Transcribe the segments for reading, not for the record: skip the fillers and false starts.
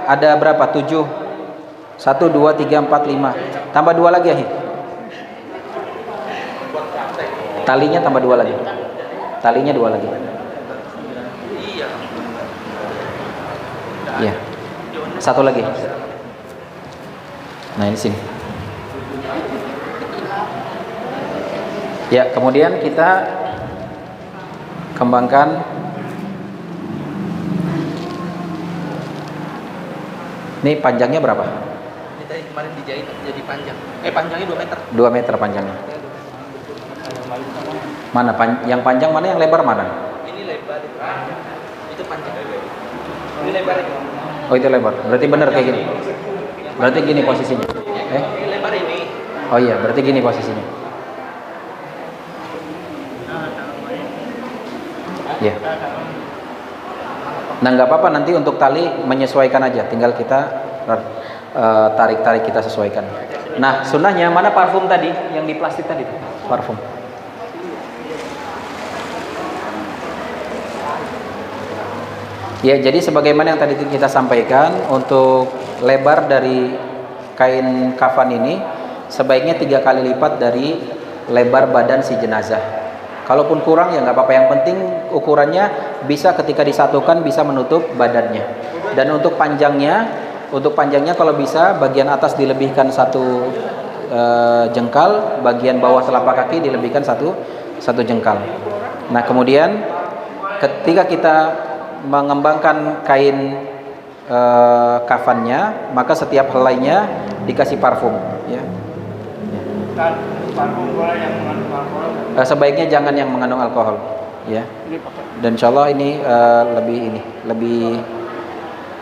ada berapa? 7. 1, 2, 3, 4, 5. Tambah 2 lagi ya. Talinya tambah 2 lagi. Talinya 2 lagi. Iya. 1 lagi. Nah, ini sini. Ya, kemudian kita kembangkan. Ini panjangnya berapa? Ini tadi kemarin dijahit jadi panjang. Panjangnya 2 meter. 2 meter panjangnya. Mana yang panjang mana, yang lebar mana? Ini lebar itu. Itu panjang. Ini lebar itu. Oh, itu lebar. Berarti benar kayak gini. Berarti gini posisinya. Ini lebar ini. Oh iya, berarti gini posisinya. Ya. Nah, nggak apa-apa, nanti untuk tali menyesuaikan aja. Tinggal kita tarik-tarik, kita sesuaikan. Nah, sunnahnya mana parfum tadi yang di plastik tadi? Parfum. Ya, jadi sebagaimana yang tadi kita sampaikan, untuk lebar dari kain kafan ini sebaiknya 3 kali lipat dari lebar badan si jenazah. Kalaupun kurang ya nggak apa-apa, yang penting ukurannya bisa ketika disatukan bisa menutup badannya. Dan untuk panjangnya kalau bisa bagian atas dilebihkan 1 jengkal, bagian bawah telapak kaki dilebihkan 1 jengkal. Nah, kemudian ketika kita mengembangkan kain kafannya, maka setiap helainya dikasih parfum, ya. Parfum boleh yang mengandung alkohol? Sebaiknya jangan yang mengandung alkohol, ya. Dan insyaallah ini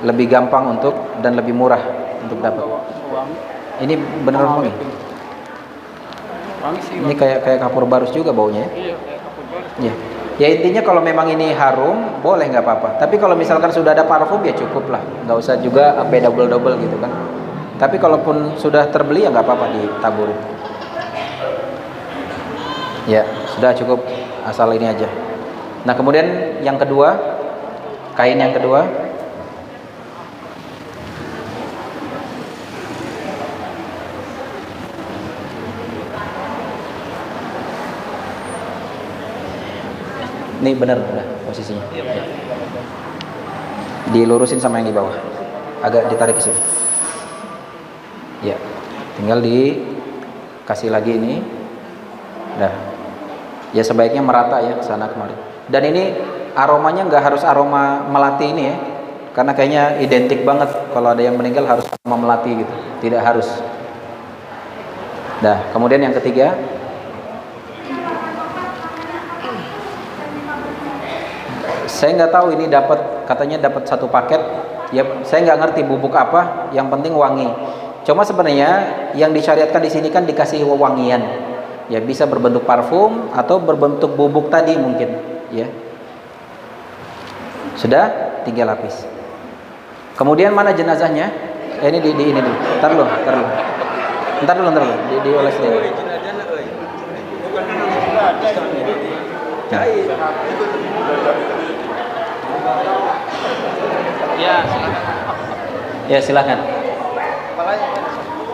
lebih gampang untuk dan lebih murah untuk dapat. Ini beneran wangi. Ini kayak kapur barus juga baunya, ya. Iya, kayak kapur barus. Ya. Ya, intinya kalau memang ini harum boleh, nggak apa-apa. Tapi kalau misalkan sudah ada parfum ya cukup lah, nggak usah juga sampai double gitu kan. Tapi kalaupun sudah terbeli ya nggak apa-apa ditaburin. Ya, sudah cukup, asal ini aja. Nah, kemudian yang kedua, kain yang kedua. Ini benar posisinya. Ya. Dilurusin sama yang di bawah. Agak ditarik ke sini. Ya. Tinggal dikasih lagi ini. Nah. Ya, sebaiknya merata ya ke sana kemari. Dan ini aromanya nggak harus aroma melati ini ya. Karena kayaknya identik banget kalau ada yang meninggal harus aroma melati gitu. Tidak harus. Nah, kemudian yang ketiga. Saya nggak tahu ini katanya dapat 1 paket. Ya, saya nggak ngerti bubuk apa. Yang penting wangi. Cuma sebenarnya yang disyariatkan di sini kan dikasih wewangian. Ya, bisa berbentuk parfum atau berbentuk bubuk tadi mungkin. Ya. Sudah 3 lapis. Kemudian mana jenazahnya? Ini di ini dulu. Ntar dulu. Dioles dulu. Nah. Ya, silakan.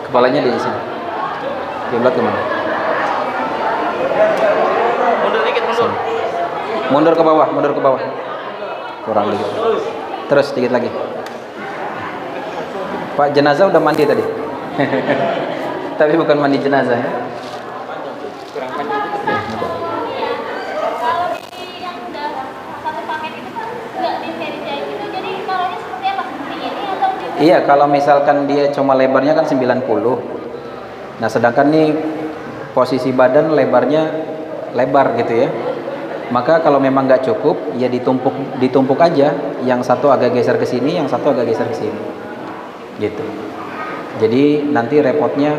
Kepalanya di sini. Kiblat kemana? Mundur dikit, mundur. Mundur ke bawah. Kurang dikit. Terus sedikit lagi. Pak, jenazah udah mandi tadi. Tapi bukan mandi jenazah ya. Iya, kalau misalkan dia cuma lebarnya kan 90. Nah, sedangkan nih posisi badan lebarnya lebar gitu ya. Maka kalau memang nggak cukup, ya ditumpuk aja. Yang satu agak geser ke sini, yang satu agak geser ke sini. Gitu. Jadi nanti repotnya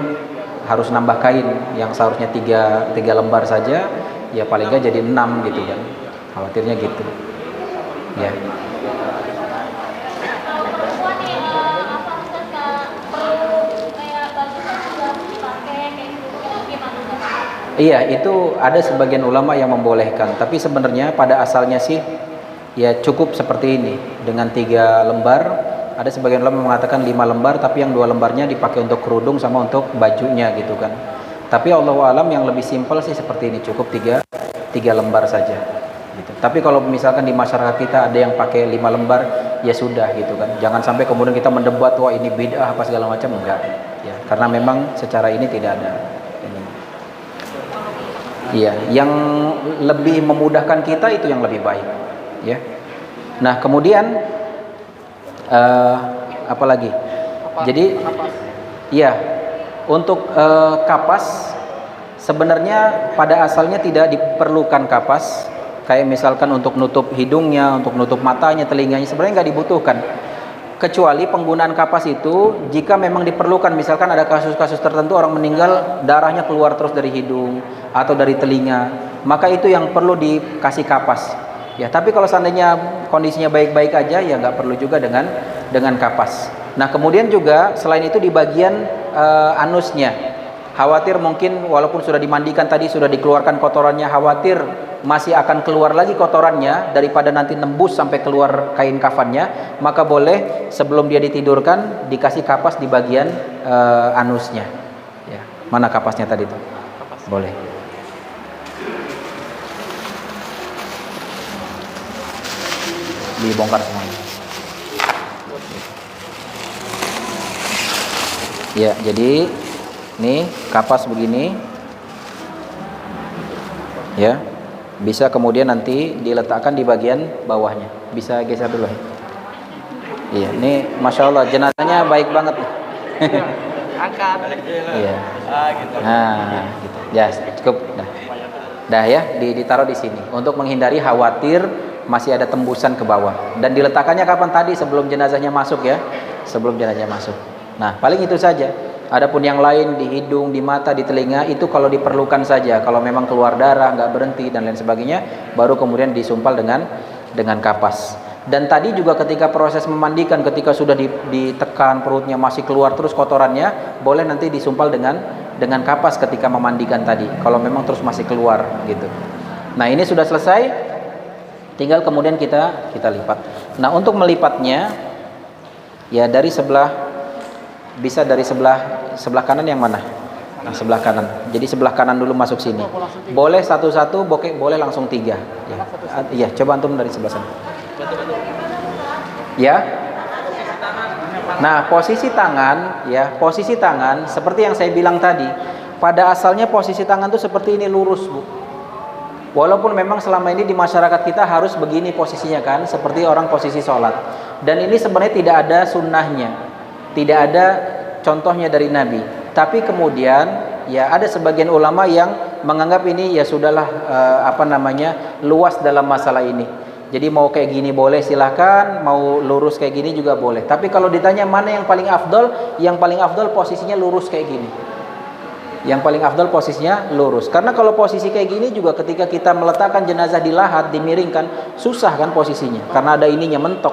harus nambah kain yang seharusnya 3 lembar saja, ya paling nggak jadi 6 gitu kan. Khawatirnya gitu. Ya. Iya, itu ada sebagian ulama yang membolehkan. Tapi sebenarnya pada asalnya sih ya cukup seperti ini dengan 3 lembar Ada sebagian ulama mengatakan 5 lembar, tapi yang 2 lembarnya dipakai untuk kerudung sama untuk bajunya gitu kan. Tapi Allahu alam yang lebih simpel sih seperti ini, cukup 3 lembar saja gitu. Tapi kalau misalkan di masyarakat kita ada yang pakai 5 lembar, ya sudah gitu kan. Jangan sampai kemudian kita mendebat wah ini bid'ah apa segala macam, enggak ya. Karena memang secara ini tidak ada ini. Iya, yang lebih memudahkan kita itu yang lebih baik ya. Nah, kemudian apa lagi? Jadi iya, untuk kapas sebenarnya pada asalnya tidak diperlukan kapas. Kayak misalkan untuk nutup hidungnya, untuk nutup matanya, telinganya, sebenarnya nggak dibutuhkan. Kecuali penggunaan kapas itu jika memang diperlukan. Misalkan ada kasus-kasus tertentu orang meninggal darahnya keluar terus dari hidung atau dari telinga, maka itu yang perlu dikasih kapas. Ya, tapi kalau seandainya kondisinya baik-baik aja, ya nggak perlu juga dengan kapas. Nah, kemudian juga selain itu di bagian anusnya, khawatir mungkin walaupun sudah dimandikan tadi, sudah dikeluarkan kotorannya, khawatir masih akan keluar lagi kotorannya daripada nanti nembus sampai keluar kain kafannya, maka boleh sebelum dia ditidurkan dikasih kapas di bagian anusnya. Ya, mana kapasnya tadi tuh? Boleh. Dibongkar semuanya. Ya, jadi nih kapas begini. Ya. Bisa kemudian nanti diletakkan di bagian bawahnya. Bisa geser dulu. Iya, ini Masya Allah jenazahnya baik banget. Angkat. Iya. Gitu. Nah, gitu. Ya, cukup. Dah ya, ditaruh di sini untuk menghindari khawatir masih ada tembusan ke bawah. Dan diletakkannya kapan tadi? Sebelum jenazahnya masuk ya. Sebelum jenazahnya masuk. Nah, paling itu saja. Adapun yang lain di hidung, di mata, di telinga itu kalau diperlukan saja. Kalau memang keluar darah, nggak berhenti dan lain sebagainya, baru kemudian disumpal dengan kapas. Dan tadi juga ketika proses memandikan, ketika sudah ditekan perutnya masih keluar terus kotorannya, boleh nanti disumpal dengan kapas ketika memandikan tadi. Kalau memang terus masih keluar gitu. Nah, ini sudah selesai. Tinggal kemudian kita lipat. Nah, untuk melipatnya ya dari sebelah, bisa dari sebelah kanan yang mana? Nah, sebelah kanan. Jadi sebelah kanan dulu masuk sini. Boleh satu-satu, boleh langsung 3. Ya. Iya, coba antum dari sebelah sana. Ya. Nah, posisi tangan seperti yang saya bilang tadi. Pada asalnya posisi tangan itu seperti ini, lurus, Bu. Walaupun memang selama ini di masyarakat kita harus begini posisinya kan, seperti orang posisi sholat. Dan ini sebenarnya tidak ada sunnahnya, tidak ada contohnya dari Nabi. Tapi kemudian ya ada sebagian ulama yang menganggap ini ya sudahlah luas dalam masalah ini. Jadi mau kayak gini boleh silahkan, mau lurus kayak gini juga boleh. Tapi kalau ditanya mana yang paling afdol, yang paling afdol posisinya lurus kayak gini. Yang paling afdal posisinya lurus. Karena kalau posisi kayak gini juga ketika kita meletakkan jenazah di lahat, dimiringkan, susah kan posisinya. Karena ada ininya, mentok.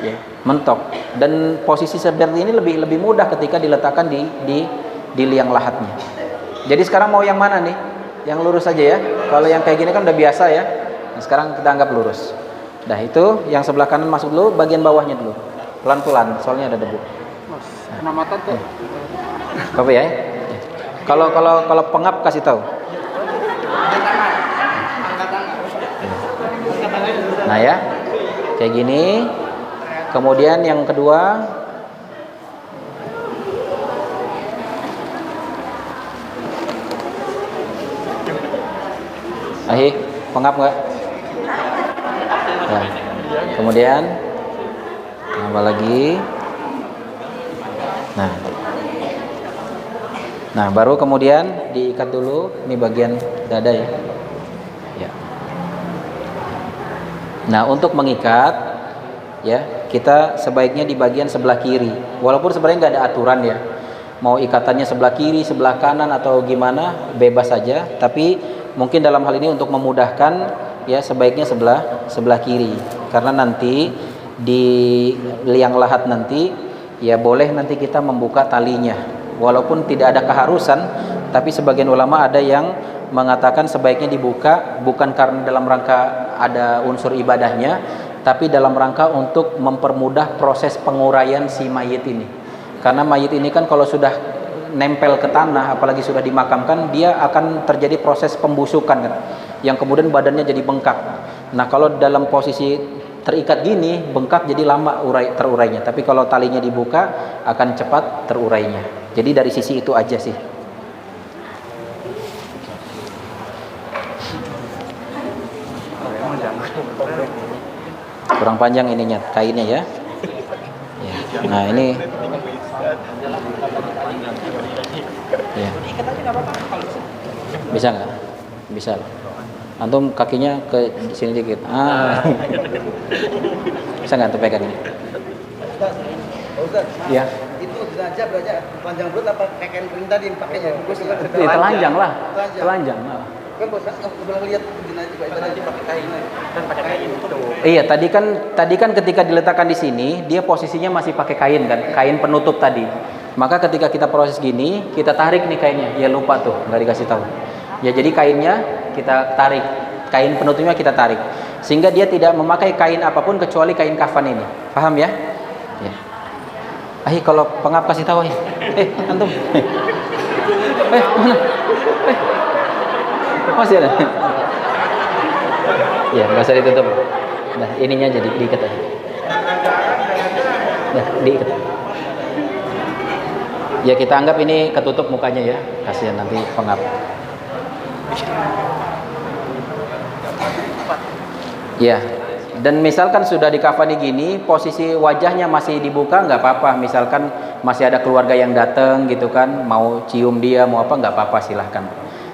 Ya, mentok. Dan posisi seperti ini lebih mudah ketika diletakkan di liang lahatnya. Jadi sekarang mau yang mana nih? Yang lurus saja ya. Kalau yang kayak gini kan udah biasa ya. Nah, sekarang kita anggap lurus. Nah, itu yang sebelah kanan masuk dulu, bagian bawahnya dulu. Pelan-pelan, soalnya ada debu. Mas, kena mata tuh. Apa ya? Kalau pengap kasih tahu. Nah ya, kayak gini. Kemudian yang kedua, pengap nggak? Nah, kemudian tambah lagi. Nah, baru kemudian diikat dulu, ini bagian dada ya. Ya. Nah, untuk mengikat ya, kita sebaiknya di bagian sebelah kiri. Walaupun sebenarnya nggak ada aturan ya. Mau ikatannya sebelah kiri, sebelah kanan atau gimana, bebas saja. Tapi mungkin dalam hal ini untuk memudahkan ya sebaiknya sebelah kiri. Karena nanti di liang lahat nanti ya boleh nanti kita membuka talinya. Walaupun tidak ada keharusan, tapi sebagian ulama ada yang mengatakan sebaiknya dibuka bukan karena dalam rangka ada unsur ibadahnya, tapi dalam rangka untuk mempermudah proses penguraian si mayit ini. Karena mayit ini kan kalau sudah nempel ke tanah, apalagi sudah dimakamkan, dia akan terjadi proses pembusukan kan, yang kemudian badannya jadi bengkak. Nah kalau dalam posisi terikat gini, bengkak jadi lama terurainya. Tapi kalau talinya dibuka akan cepat terurainya. Jadi dari sisi itu aja sih. Kurang panjang ininya, kainnya ya. Ya. Nah ini. Ya. Bisa nggak? Bisa. Antum kakinya ke sini dikit. Bisa nggak antum pegang ini? Iya. Itu jenazah belajar panjang perut apa kain kering tadi yang pakainya? Telanjang lah. Telanjang. Kan boleh lihat jenazah pakai kain. Kan pakai kain itu. Iya, tadi kan ketika diletakkan di sini, dia posisinya masih pakai kain kan, kain penutup tadi. Maka ketika kita proses gini, kita tarik nih kainnya. Ya lupa tuh, nggak dikasih tahu. Ya jadi kainnya kita tarik, kain penutupnya kita tarik, sehingga dia tidak memakai kain apapun kecuali kain kafan ini. Paham ya? Ya. Kalau pengap kasih tahu ya. Antum. Mana? Masih ada. Ya, nggak usah ditutup. Nah, ininya jadi diikat aja. Nah, diikat. Ya kita anggap ini ketutup mukanya ya, kasihan nanti pengap. Ya, dan misalkan sudah dikafani gini, posisi wajahnya masih dibuka nggak apa-apa. Misalkan masih ada keluarga yang datang gitu kan, mau cium dia, mau apa nggak apa-apa, silahkan.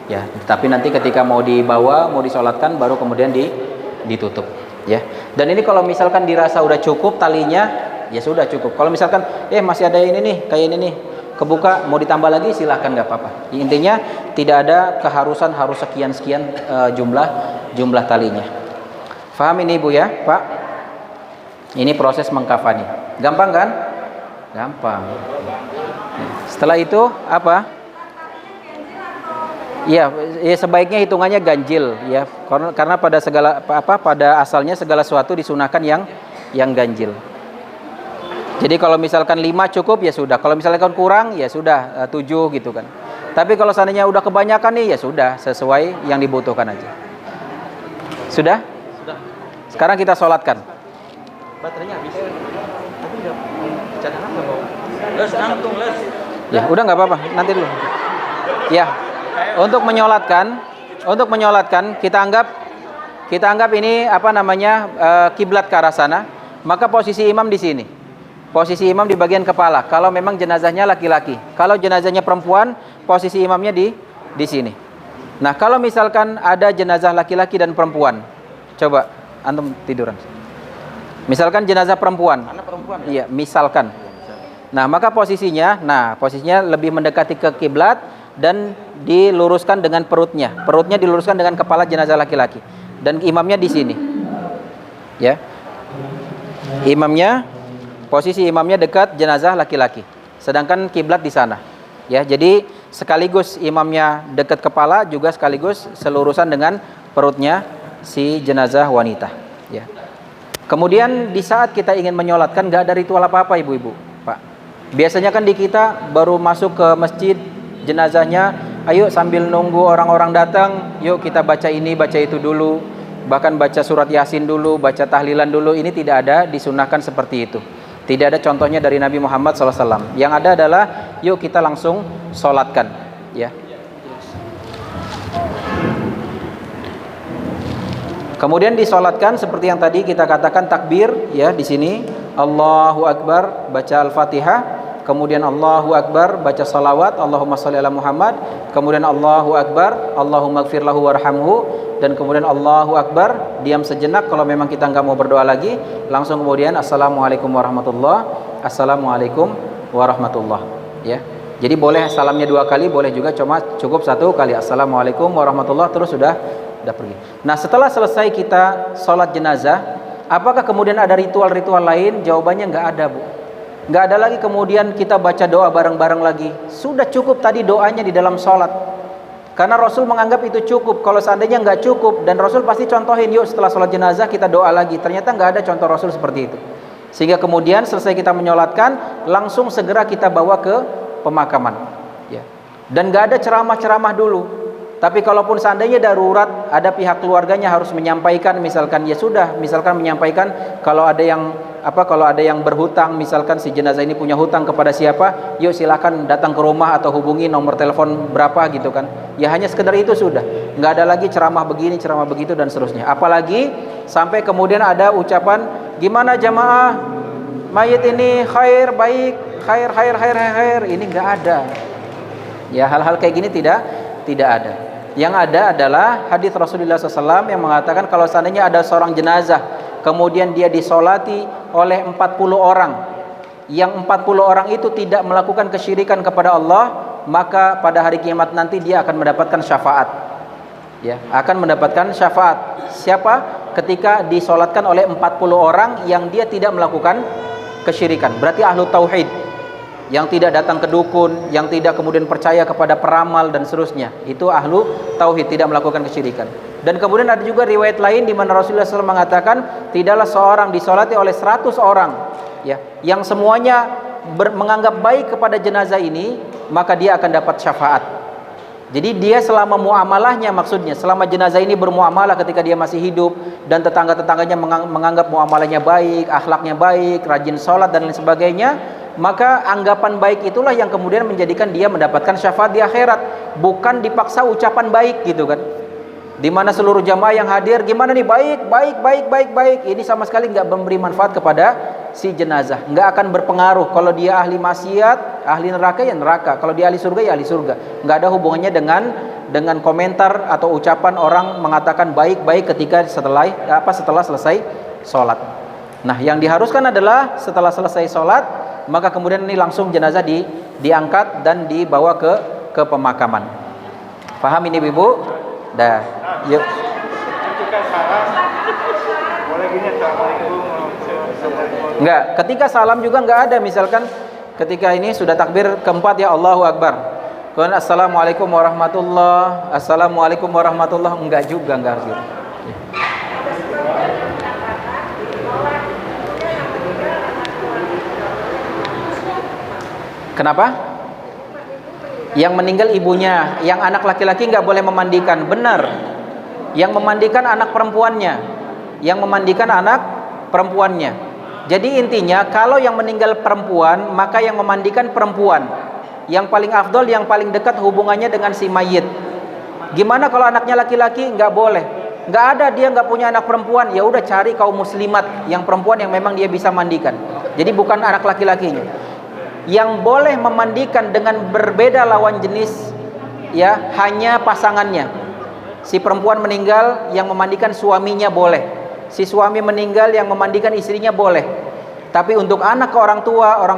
Ya, tapi nanti ketika mau dibawa, mau disolatkan, baru kemudian ditutup. Ya, dan ini kalau misalkan dirasa udah cukup talinya, ya sudah cukup. Kalau misalkan masih ada ini nih, kayak ini nih, kebuka, mau ditambah lagi silahkan, nggak apa-apa. Intinya tidak ada keharusan harus sekian jumlah talinya. Faham ini Bu ya, Pak? Ini proses mengkafani. Gampang kan? Gampang. Setelah itu apa? Ya sebaiknya hitungannya ganjil ya, karena pada asalnya segala sesuatu disunahkan yang ganjil. Jadi kalau misalkan 5 cukup ya sudah, kalau misalkan kurang ya sudah 7 gitu kan. Tapi kalau seandainya udah kebanyakan nih ya sudah, sesuai yang dibutuhkan aja. Sudah? Sudah. Sekarang kita sholatkan. Baterainya habis. Tapi enggak cadangan enggak mau. Les. Ya, udah nggak apa-apa, nanti dulu. Ya. Untuk menyolatkan kita anggap ini kiblat ke arah sana, maka posisi imam di sini. Posisi imam di bagian kepala. Kalau memang jenazahnya laki-laki, kalau jenazahnya perempuan, posisi imamnya di sini. Nah, kalau misalkan ada jenazah laki-laki dan perempuan, coba antum tiduran. Misalkan jenazah perempuan. Anak perempuan. Iya, misalkan. Nah, maka posisinya lebih mendekati ke kiblat dan diluruskan dengan perutnya. Perutnya diluruskan dengan kepala jenazah laki-laki. Dan imamnya di sini. Ya. Posisi imamnya dekat jenazah laki-laki. Sedangkan kiblat di sana. Ya, jadi sekaligus imamnya dekat kepala juga sekaligus selurusan dengan perutnya si jenazah wanita. Ya. Kemudian di saat kita ingin menyolatkan nggak ada ritual apa-apa ibu-ibu, Pak. Biasanya kan di kita baru masuk ke masjid jenazahnya, ayo sambil nunggu orang-orang datang, yuk kita baca ini, baca itu dulu, bahkan baca surat Yasin dulu, baca tahlilan dulu. Ini tidak ada disunahkan seperti itu. Tidak ada contohnya dari Nabi Muhammad SAW. Yang ada adalah, yuk kita langsung sholatkan, ya. Kemudian disolatkan seperti yang tadi kita katakan takbir, ya di sini Allahu Akbar, baca Al-Fatihah. Kemudian Allahu Akbar, baca salawat, Allahumma sholli ala Muhammad. Kemudian Allahu Akbar, Allahumma gfir lahu warhamhu. Dan kemudian Allahu Akbar, diam sejenak kalau memang kita nggak mau berdoa lagi. Langsung kemudian Assalamualaikum warahmatullah, Assalamualaikum warahmatullah. Ya, jadi boleh salamnya 2 kali, boleh juga cukup 1 kali. Assalamualaikum warahmatullah, terus sudah pergi. Nah, setelah selesai kita sholat jenazah, apakah kemudian ada ritual-ritual lain? Jawabannya nggak ada, Bu. Nggak ada lagi kemudian kita baca doa bareng-bareng lagi. Sudah cukup tadi doanya di dalam sholat. Karena Rasul menganggap itu cukup. Kalau seandainya nggak cukup, dan Rasul pasti contohin, yuk setelah sholat jenazah kita doa lagi. Ternyata nggak ada contoh Rasul seperti itu. Sehingga kemudian selesai kita menyolatkan, langsung segera kita bawa ke pemakaman. Ya. Dan nggak ada ceramah-ceramah dulu. Tapi kalaupun seandainya darurat, ada pihak keluarganya harus menyampaikan, misalkan ya sudah, misalkan menyampaikan kalau ada yang berhutang, misalkan si jenazah ini punya hutang kepada siapa, yuk silakan datang ke rumah atau hubungi nomor telepon berapa gitu kan. Ya hanya sekedar itu sudah. Nggak ada lagi ceramah begini, ceramah begitu dan seterusnya. Apalagi sampai kemudian ada ucapan, gimana jamaah, mayit ini khair, baik, khair. Ini nggak ada. Ya hal-hal kayak gini tidak ada. Yang ada adalah hadis Rasulullah SAW yang mengatakan kalau seandainya ada seorang jenazah kemudian dia disolati oleh 40 orang, yang 40 orang itu tidak melakukan kesyirikan kepada Allah, maka pada hari kiamat nanti dia akan mendapatkan syafaat. Ya, akan mendapatkan syafaat. Siapa? Ketika disolatkan oleh 40 orang yang dia tidak melakukan kesyirikan. Berarti ahlu tauhid, yang tidak datang ke dukun, yang tidak kemudian percaya kepada peramal dan seterusnya. Itu ahlu tauhid, tidak melakukan kesyirikan. Dan kemudian ada juga riwayat lain di mana Rasulullah SAW mengatakan tidaklah seorang disolati oleh 100 orang, ya, yang semuanya menganggap baik kepada jenazah ini, maka dia akan dapat syafaat. Jadi dia selama muamalahnya, maksudnya selama jenazah ini bermuamalah ketika dia masih hidup dan tetangga-tetangganya menganggap muamalahnya baik, akhlaknya baik, rajin sholat dan lain sebagainya, maka anggapan baik itulah yang kemudian menjadikan dia mendapatkan syafaat di akhirat, bukan dipaksa ucapan baik gitu kan. Di mana seluruh jamaah yang hadir, gimana nih, baik, ini sama sekali nggak memberi manfaat kepada si jenazah, nggak akan berpengaruh. Kalau dia ahli maksiat, ahli neraka ya neraka, kalau dia ahli surga ya ahli surga. Nggak ada hubungannya dengan komentar atau ucapan orang mengatakan baik ketika setelah selesai sholat. Nah, yang diharuskan adalah setelah selesai sholat, maka kemudian ini langsung jenazah diangkat dan dibawa ke pemakaman. Paham ini Ibu? Dah, yuk. Ketika salam, boleh gini, assalamualaikum. Enggak, ketika salam juga enggak ada. Misalkan ketika ini sudah takbir keempat, ya Allahu Akbar, kemudian assalamualaikum warahmatullah, enggak juga, enggak harus gitu. Kenapa? Yang meninggal ibunya, yang anak laki-laki nggak boleh memandikan. Benar, yang memandikan anak perempuannya, Jadi intinya kalau yang meninggal perempuan, maka yang memandikan perempuan. Yang paling afdol, yang paling dekat hubungannya dengan si mayit. Gimana kalau anaknya laki-laki? Nggak boleh. Nggak ada, dia nggak punya anak perempuan, ya udah cari kaum muslimat yang perempuan yang memang dia bisa mandikan. Jadi bukan anak laki-lakinya. Yang boleh memandikan dengan berbeda lawan jenis, ya, hanya pasangannya. Si perempuan meninggal, yang memandikan suaminya boleh. Si suami meninggal, yang memandikan istrinya boleh. Tapi untuk anak ke orang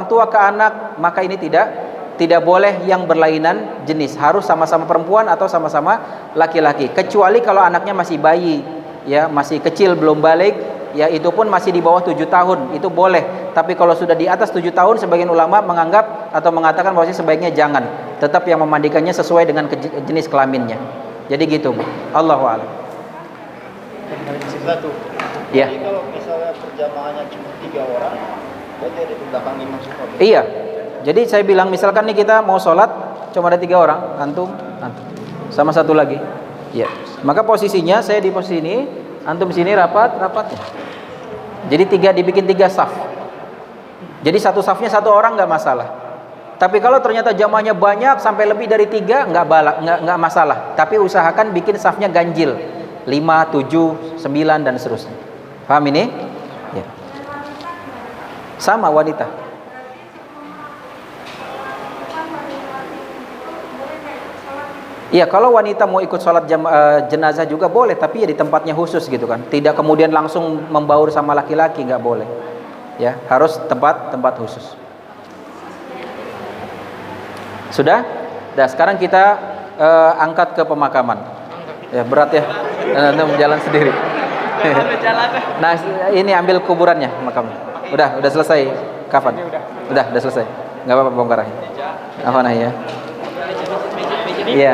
tua ke anak, maka ini tidak boleh yang berlainan jenis. Harus sama-sama perempuan atau sama-sama laki-laki. Kecuali kalau anaknya masih bayi, ya, masih kecil belum balik, ya, itu pun masih di bawah 7 tahun, itu boleh. Tapi kalau sudah di atas 7 tahun, sebagian ulama menganggap atau mengatakan bahwa sebaiknya jangan. Tetap yang memandikannya sesuai dengan jenis kelaminnya. Jadi gitu, Allahu a'lam. Satu. Ya. Jadi kalau misalnya perjamaahnya cuma 3 orang, berarti ada di belakang imam semua. Iya. Jadi saya bilang misalkan nih kita mau sholat cuma ada 3 orang, antum, sama satu lagi. Iya. Maka posisinya saya di posisi ini, antum sini rapatnya. Jadi dibikin 3 saf. Jadi satu safnya satu orang nggak masalah. Tapi kalau ternyata jamaahnya banyak sampai lebih dari 3, nggak masalah. Tapi usahakan bikin safnya ganjil, 5, 7, 9 dan seterusnya. Paham ini? Ya. Sama wanita. Iya, kalau wanita mau ikut sholat jenazah juga boleh, tapi ya di tempatnya khusus gitu kan. Tidak kemudian langsung membaur sama laki-laki, nggak boleh. Ya, harus tempat khusus. Sudah? Nah, sekarang kita angkat ke pemakaman. Ya, berat ya. Jalan sendiri. Nah, ini ambil kuburannya makamnya. Udah selesai kafan. Udah selesai. Enggak apa-apa bongkar aja. Apa ya? Iya.